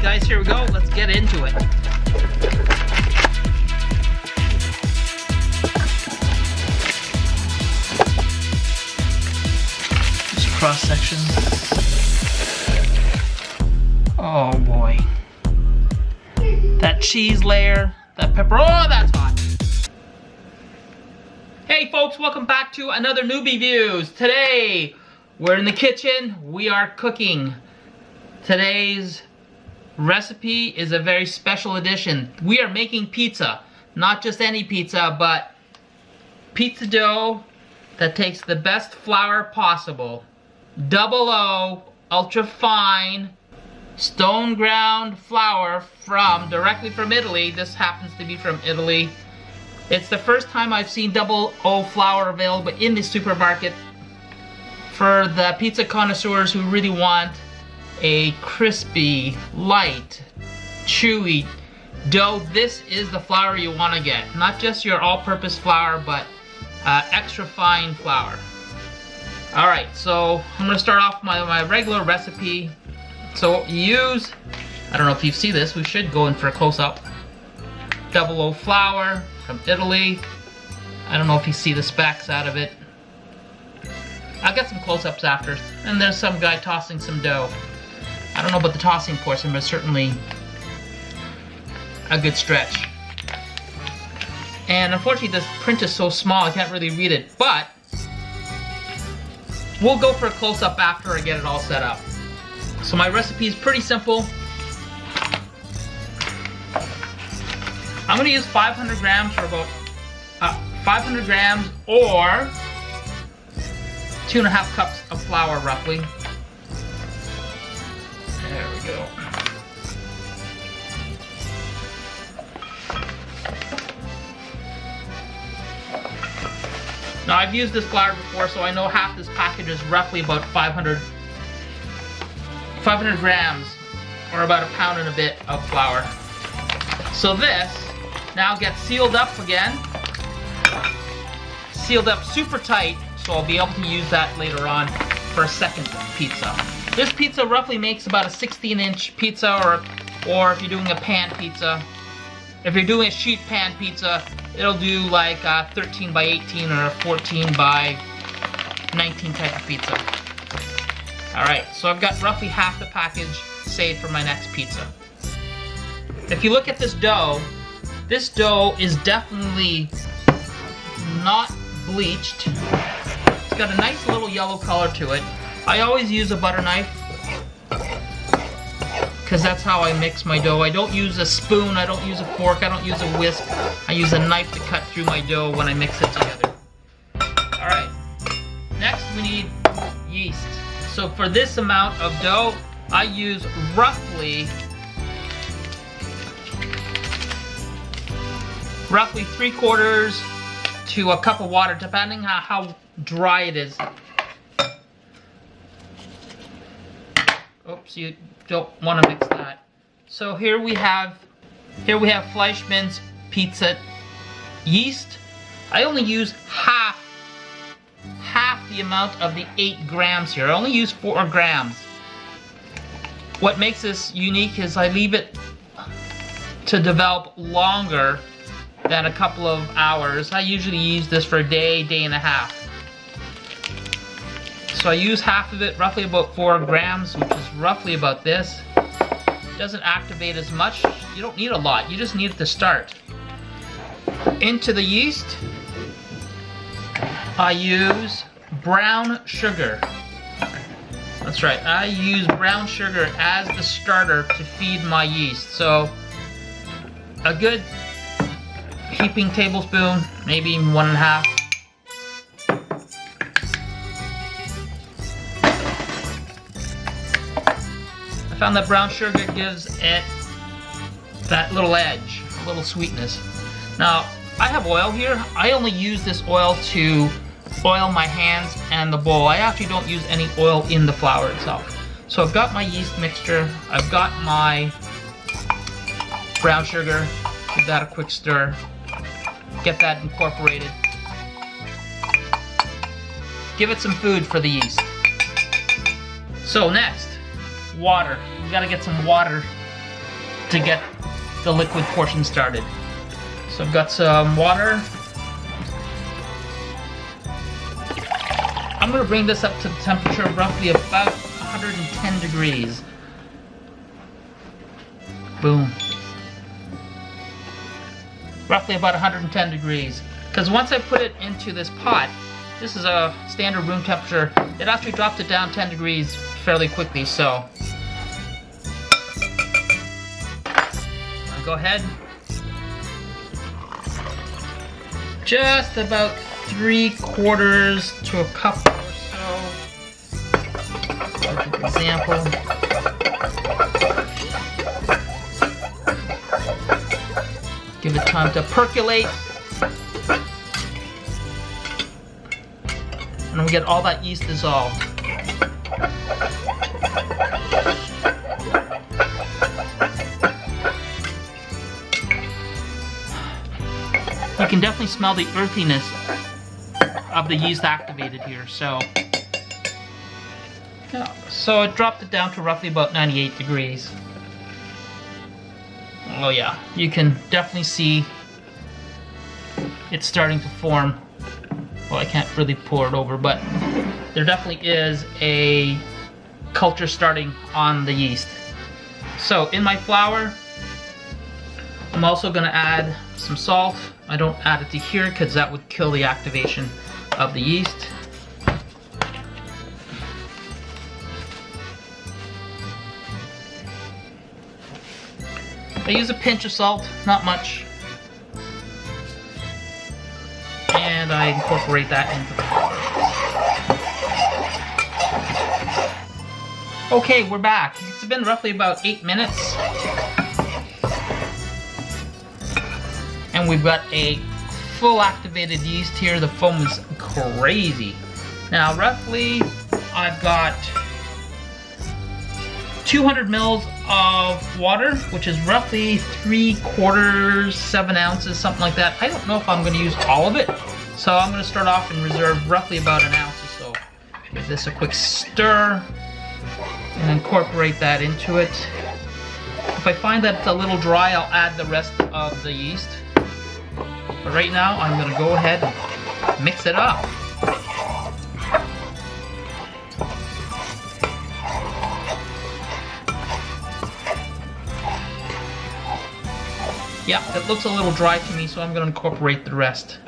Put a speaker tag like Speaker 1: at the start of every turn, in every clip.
Speaker 1: guys, here we go. Let's get into it. Just cross section. Oh boy. That cheese layer, that pepper, oh that's hot. Hey folks, welcome back to another Newbie Views. Today, we're in the kitchen, we are cooking. Today's recipe is a very special edition. We are making pizza. Not just any pizza, but pizza dough that takes the best flour possible. Double O, ultra fine, stone ground flour directly from Italy. This happens to be from Italy. It's the first time I've seen double O flour available in the supermarket. For the pizza connoisseurs who really want a crispy, light, chewy dough, this is the flour you want to get. Not just your all-purpose flour, but extra fine flour. Alright, so I'm going to start off my regular recipe. So use, I don't know if you see this, we should go in for a close-up. Double O flour from Italy. I don't know if you see the specks out of it. I'll get some close-ups after. And there's some guy tossing some dough. I don't know about the tossing portion, but certainly a good stretch. And unfortunately this print is so small I can't really read it, but we'll go for a close-up after I get it all set up. So my recipe is pretty simple. I'm going to use 500 grams for about 500 grams or 2.5 cups of flour roughly. There we go. Now I've used this flour before, so I know half this package is roughly about 500 grams, or about a pound and a bit of flour. So this now gets sealed up again. Sealed up super tight, so I'll be able to use that later on for a second pizza. This pizza roughly makes about a 16-inch pizza, or if you're doing a pan pizza. If you're doing a sheet pan pizza, it'll do like a 13 by 18 or a 14 by 19 type of pizza. Alright, so I've got roughly half the package saved for my next pizza. If you look at this dough is definitely not bleached. It's got a nice little yellow color to it. I always use a butter knife because that's how I mix my dough. I don't use a spoon, I don't use a fork, I don't use a whisk. I use a knife to cut through my dough when I mix it together. Alright, next we need yeast. So for this amount of dough, I use roughly 3/4 to a cup of water, depending on how dry it is. Oops, you don't want to mix that. So here we have Fleischmann's pizza yeast. I only use half the amount of the 8 grams here. I only use 4 grams. What makes this unique is I leave it to develop longer than a couple of hours. I usually use this for a day, day and a half. So I use half of it, roughly about 4 grams, which is roughly about this. It doesn't activate as much. You don't need a lot, you just need it to start. Into the yeast, I use brown sugar. That's right, I use brown sugar as the starter to feed my yeast. So a good heaping tablespoon, maybe 1.5. I found that brown sugar gives it that little edge, a little sweetness. Now, I have oil here. I only use this oil to oil my hands and the bowl. I actually don't use any oil in the flour itself. So I've got my yeast mixture, I've got my brown sugar, give that a quick stir, get that incorporated. Give it some food for the yeast. So next, water. We gotta get some water to get the liquid portion started. So I've got some water. I'm going to bring this up to the temperature of roughly about 110 degrees. Boom. Roughly about 110 degrees. Because once I put it into this pot, this is a standard room temperature, it actually drops it down 10 degrees fairly quickly, so I'll go ahead. Just about 3/4 to a cup or so. Perfect example. Give it time to percolate. And we get all that yeast dissolved. You can definitely smell the earthiness of the yeast activated here. So it dropped it down to roughly about 98 degrees. Oh yeah, you can definitely see it's starting to form. Well, I can't really pour it over, but there definitely is a culture starting on the yeast. So in my flour, I'm also going to add some salt. I don't add it to here because that would kill the activation of the yeast. I use a pinch of salt, not much. And I incorporate that into the flour. Okay, we're back. It's been roughly about 8 minutes. And we've got a full activated yeast here. The foam is crazy. Now, roughly, I've got 200 mils of water, which is roughly 3/4, 7 ounces, something like that. I don't know if I'm going to use all of it, so I'm going to start off and reserve roughly about an ounce or so. Give this a quick stir and incorporate that into it. If I find that it's a little dry, I'll add the rest of the yeast. But right now, I'm going to go ahead and mix it up. Yeah, it looks a little dry to me, so I'm going to incorporate the rest.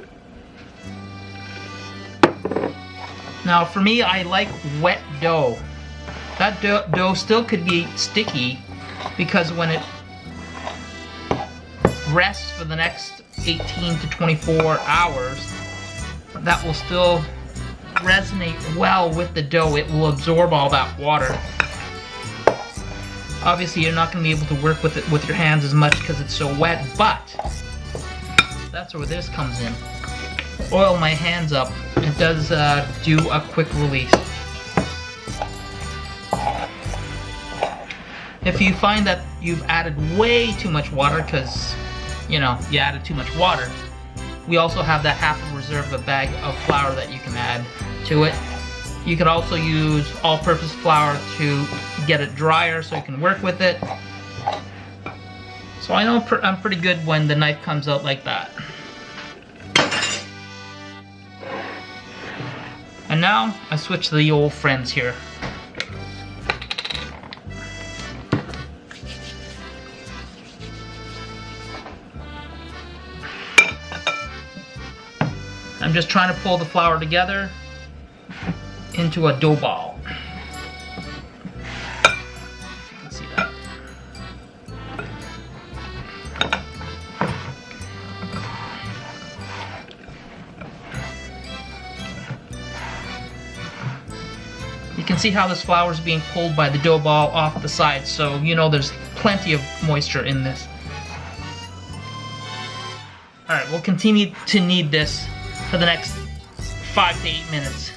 Speaker 1: Now, for me, I like wet dough. That dough still could be sticky because when it rests for the next 18 to 24 hours, that will still resonate well with the dough. It will absorb all that water. Obviously, you're not going to be able to work with it with your hands as much because it's so wet, but that's where this comes in. Oil my hands up. It does do a quick release. If you find that you've added way too much water because, you know, you added too much water, we also have that half a reserve a bag of flour that you can add to it. You could also use all-purpose flour to get it drier so you can work with it. So I know I'm pretty good when the knife comes out like that. And now I switch to the old friends here. I'm just trying to pull the flour together into a dough ball. You can see that. You can see how this flour is being pulled by the dough ball off the side, so you know there's plenty of moisture in this. Alright, we'll continue to knead this for the next 5 to 8 minutes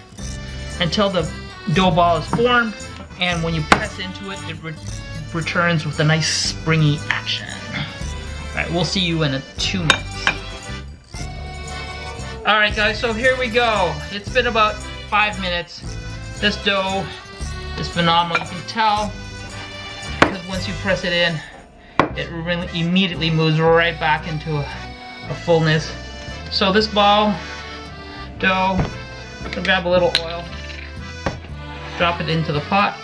Speaker 1: until the dough ball is formed, and when you press into it, it returns with a nice springy action. Alright, we'll see you in 2 minutes. Alright guys, so here we go. It's been about 5 minutes. This dough is phenomenal. You can tell because once you press it in, it really immediately moves right back into a fullness. So this ball dough, I'll grab a little oil, drop it into the pot.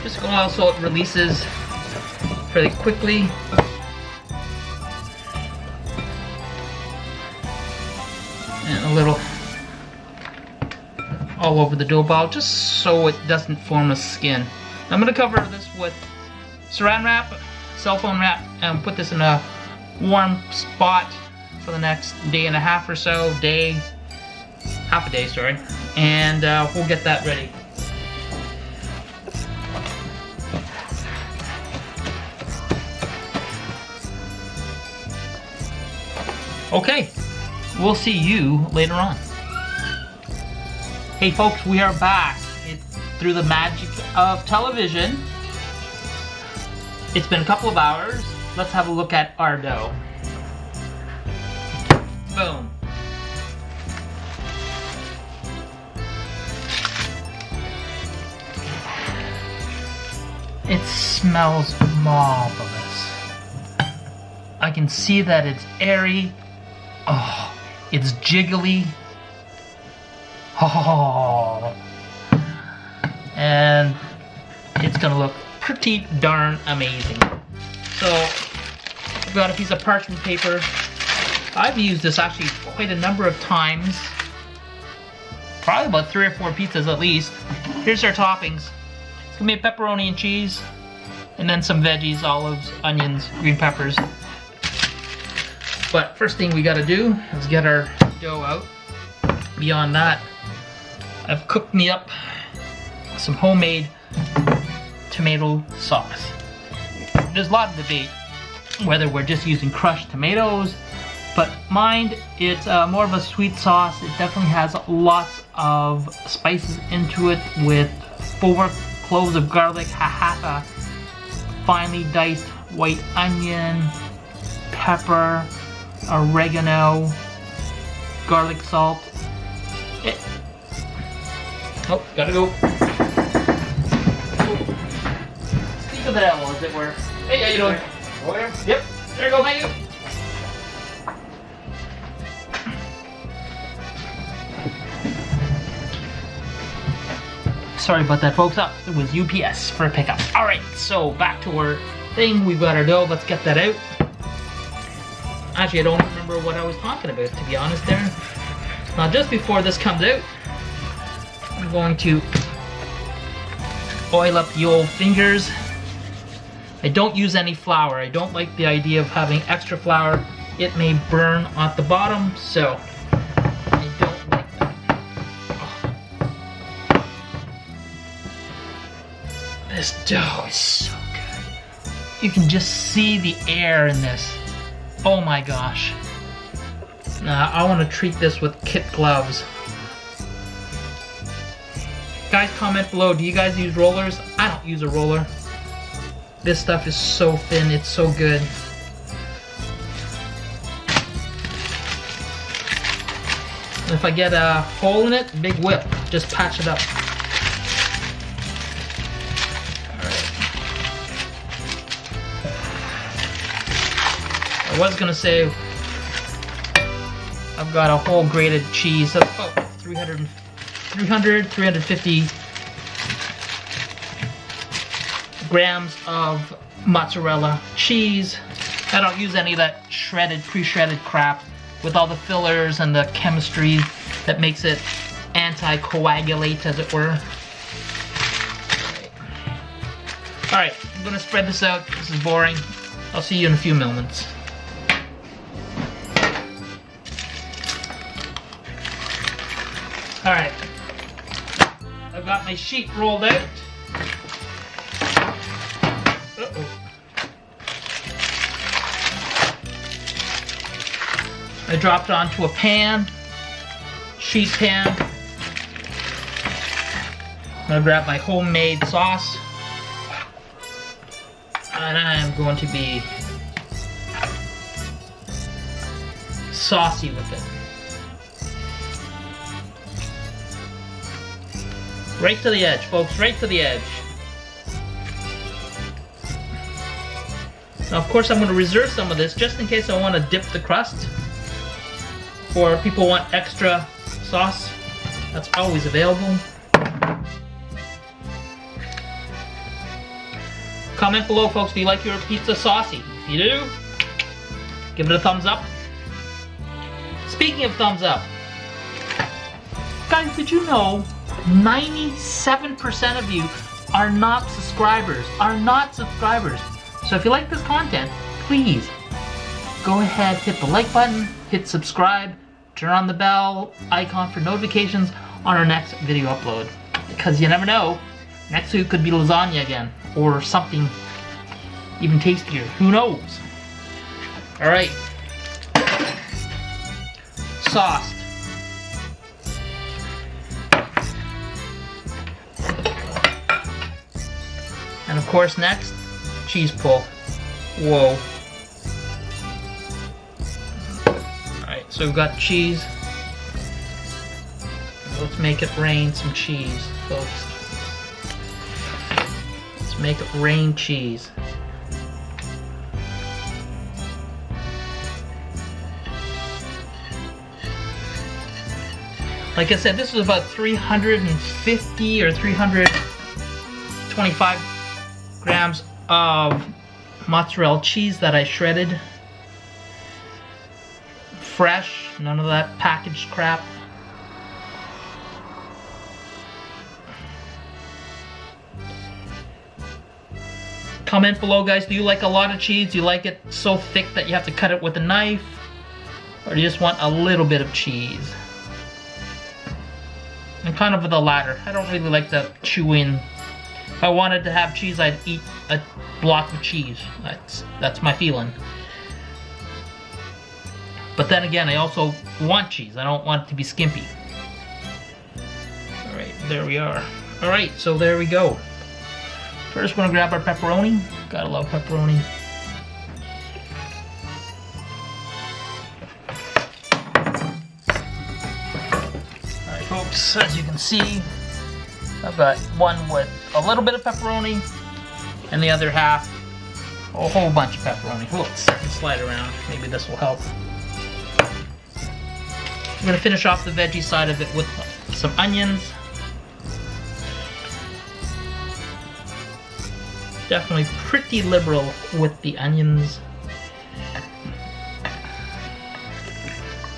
Speaker 1: Just oil so it releases fairly quickly. And a little all over the dough ball, just so it doesn't form a skin. I'm going to cover this with saran wrap, cell phone wrap, and put this in a warm spot for the next day and a half or so, half a day, sorry, and we'll get that ready. Okay, we'll see you later on. Hey folks, we are back. Through the magic of television. It's been a couple of hours. Let's have a look at our dough. Boom. It smells marvelous. I can see that it's airy. Oh, it's jiggly. Oh. And it's gonna look pretty darn amazing. So I've got a piece of parchment paper. I've used this actually quite a number of times. Probably about 3 or 4 pizzas at least. Here's our toppings. It's gonna be a pepperoni and cheese, and then some veggies, olives, onions, green peppers. But first thing we gotta do is get our dough out. Beyond that, I've cooked me up some homemade tomato sauce. There's a lot of debate whether we're just using crushed tomatoes, but mind, it's more of a sweet sauce. It definitely has lots of spices into it, with 4 cloves of garlic, half a finely diced white onion, pepper, oregano, garlic salt. Oh, gotta go. Speak of the devil, as it were. Hey, how you doing?
Speaker 2: William?
Speaker 1: Yep, there you go, thank you. Sorry about that, folks. It was UPS for a pickup. Alright, so back to our thing. We've got our dough. Let's get that out. Actually, I don't remember what I was talking about, to be honest there. Now, just before this comes out, I'm going to oil up the old fingers. I don't use any flour. I don't like the idea of having extra flour. It may burn at the bottom, so I don't like that. Oh. This dough is so good. You can just see the air in this. Oh my gosh. Now, I want to treat this with kit gloves. Guys, comment below, do you guys use rollers? I don't use a roller. This stuff is so thin, it's so good. And if I get a hole in it, big whip, just patch it up. Alright. I was gonna say, I've got a whole grated cheese, that's about 350 grams of mozzarella cheese. I don't use any of that pre-shredded crap with all the fillers and the chemistry that makes it anti-coagulate, as it were. Alright, I'm gonna spread this out. This is boring. I'll see you in a few moments. Alright, I've got my sheet rolled out. Uh-oh. I dropped onto a pan, sheet pan. I'm gonna grab my homemade sauce, and I'm going to be saucy with it. Right to the edge, folks, right to the edge. Now, of course, I'm going to reserve some of this just in case I want to dip the crust, or people want extra sauce. That's always available. Comment below, folks, do you like your pizza saucy? If you do, give it a thumbs up. Speaking of thumbs up, guys, did you know 97% of you are not subscribers? So if you like this content, please go ahead, hit the like button, hit subscribe, turn on the bell icon for notifications on our next video upload. Because you never know, next week could be lasagna again, or something even tastier. Who knows? Alright. Sauced. And of course next, cheese pull. Whoa. Alright, so we've got cheese. Let's make it rain some cheese, folks. Let's make it rain cheese. Like I said, this was about 350 or 325 grams of mozzarella cheese that I shredded. Fresh, none of that packaged crap. Comment below, guys, do you like a lot of cheese? Do you like it so thick that you have to cut it with a knife? Or do you just want a little bit of cheese? I'm kind of the latter. I don't really like to chew in. If I wanted to have cheese, I'd eat a block of cheese. That's my feeling. But then again, I also want cheese. I don't want it to be skimpy. Alright, there we are. Alright, so there we go. First, we're gonna grab our pepperoni. Gotta love pepperoni. Alright, folks, as you can see, I've got one with a little bit of pepperoni, and the other half, a whole bunch of pepperoni. Let's slide around. Maybe this will help. I'm gonna finish off the veggie side of it with some onions. Definitely pretty liberal with the onions.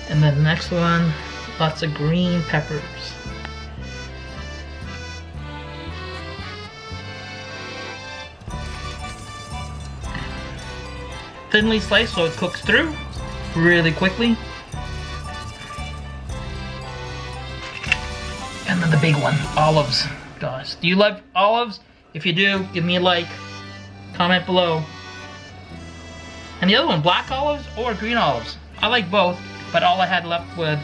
Speaker 1: And then the next one, lots of green peppers. Thinly sliced so it cooks through really quickly. And then the big one, olives. Guys, do you love olives? If you do, give me a like, comment below. And the other one, black olives or green olives. I like both, but all I had left was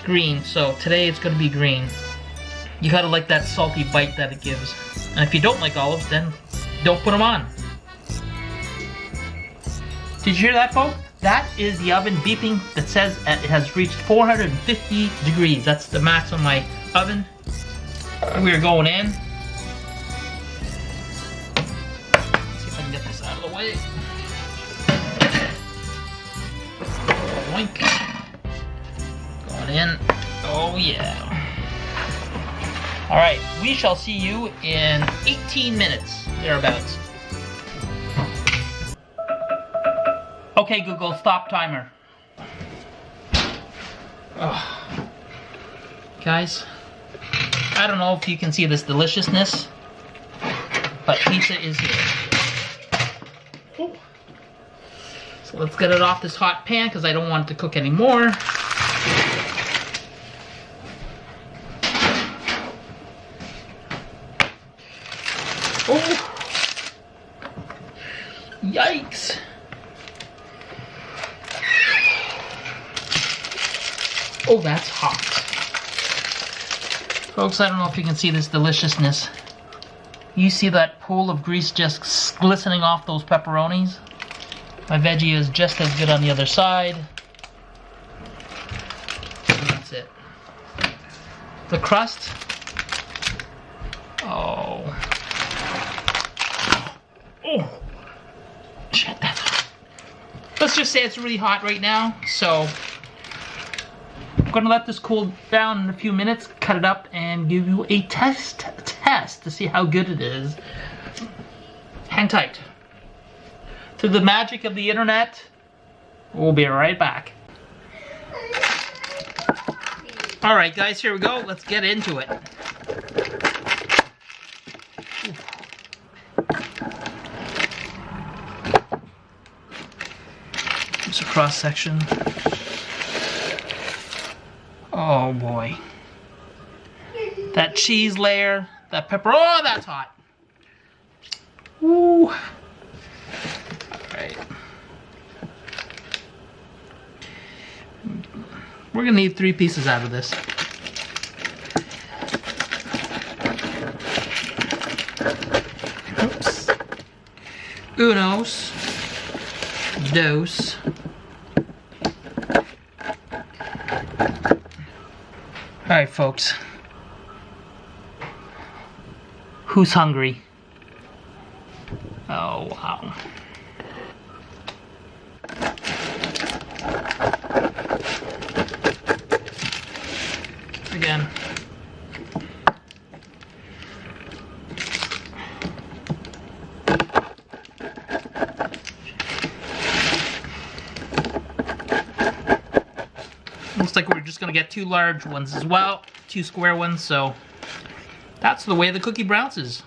Speaker 1: green, so today it's gonna be green. You gotta like that salty bite that it gives. And if you don't like olives, then don't put them on. Did you hear that, folks? That is the oven beeping that says it has reached 450 degrees. That's the max on my oven. We're going in. Way. Boink. Going in. Oh yeah. Alright, we shall see you in 18 minutes, thereabouts. Okay, Google, stop timer. Oh. Guys, I don't know if you can see this deliciousness, but pizza is here. So let's get it off this hot pan because I don't want it to cook anymore. Oh! Yikes! Oh, that's hot. Folks, I don't know if you can see this deliciousness. You see that pool of grease just glistening off those pepperonis? My veggie is just as good on the other side. And that's it. The crust. Oh. Oh. Shit. let's just say it's really hot right now, so I'm gonna let this cool down in a few minutes, cut it up, and give you a test to see how good it is. Hang tight. Through the magic of the internet, we'll be right back. Alright guys, here we go. Let's get into it. Just a cross section. Oh boy. That cheese layer, that pepper, oh that's hot. Woo. Alright. We're gonna need 3 pieces out of this. Oops. Unos. Dos. Alright folks. Who's hungry? Oh wow. Again. Looks like we're just gonna get 2 large ones as well, 2 square ones, so that's the way the cookie bounces.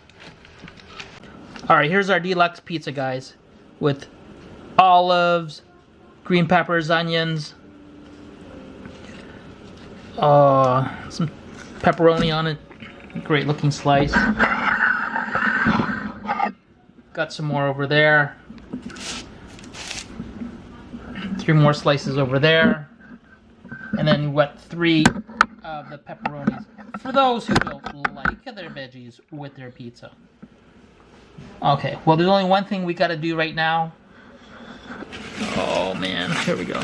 Speaker 1: Alright, here's our deluxe pizza, guys, with olives, green peppers, onions, some pepperoni on it. Great looking slice. Got some more over there. 3 more slices over there. And then you wet 3 of the pepperonis for those who don't like their veggies with their pizza. Okay, well there's only one thing we gotta do right now. Oh man, here we go.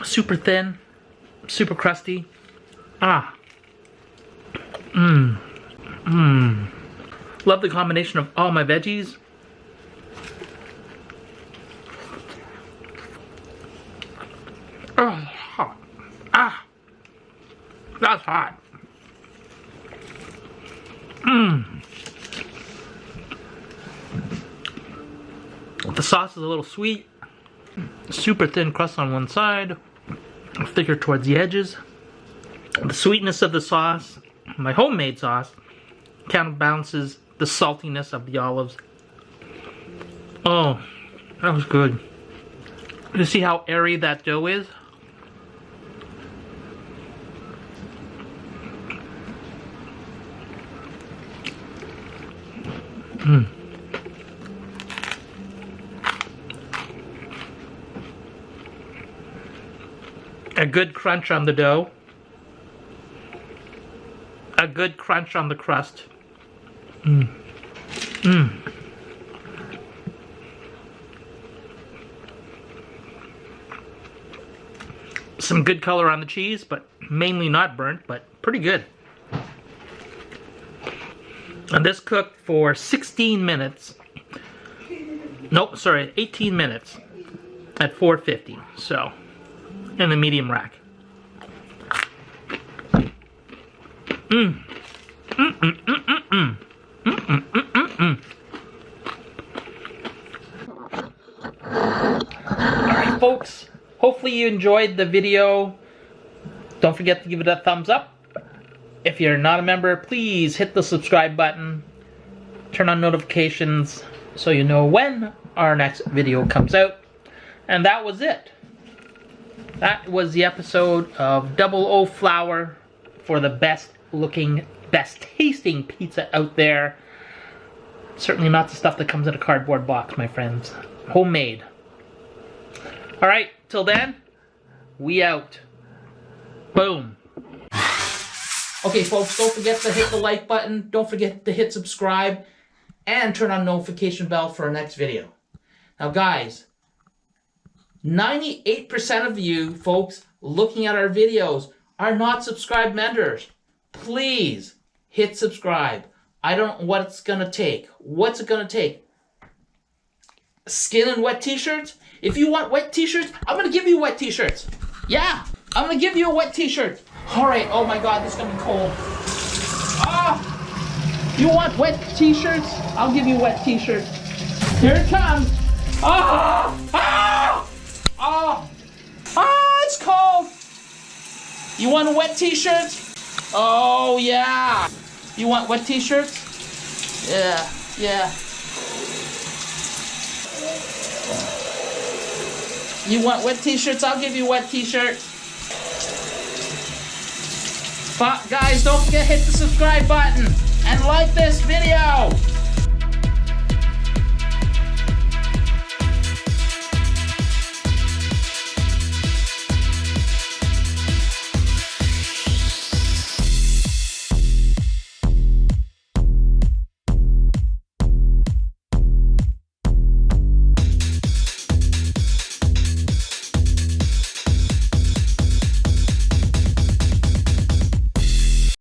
Speaker 1: Super thin, super crusty. Love the combination of all my veggies. Oh, hot. That's hot. The sauce is a little sweet. Super thin crust on one side, thicker towards the edges. The sweetness of the sauce, my homemade sauce, counterbalances the saltiness of the olives. Oh, that was good. You see how airy that dough is? A good crunch on the dough. A good crunch on the crust. Some good color on the cheese, but mainly not burnt, but pretty good. And this cooked for 16 minutes. Nope, sorry, 18 minutes at 450. So, in the medium rack. Alright folks, hopefully you enjoyed the video. Don't forget to give it a thumbs up. If you're not a member, please hit the subscribe button. Turn on notifications so you know when our next video comes out. And that was it. That was the episode of Double O Flour for the best looking, best tasting pizza out there. Certainly not the stuff that comes in a cardboard box, my friends. Homemade. Alright, till then, we out. Boom. Okay folks, don't forget to hit the like button, don't forget to hit subscribe, and turn on notification bell for our next video. Now guys, 98% of you folks looking at our videos are not subscribed members. please hit subscribe. I don't know what it's gonna take. What's it gonna take? Skin and wet t-shirts? If you want wet t-shirts, I'm gonna give you wet t-shirts. Yeah, I'm gonna give you a wet t-shirt. All right, oh my God, this is gonna be cold. Ah, you want wet t-shirts? I'll give you wet t-shirts. Here it comes. Ah, ah, ah, ah, it's cold. You want a wet t-shirt? Oh yeah. You want wet t-shirts? Yeah, yeah. You want wet t-shirts? I'll give you wet t-shirts. But guys, don't forget to hit the subscribe button and like this video.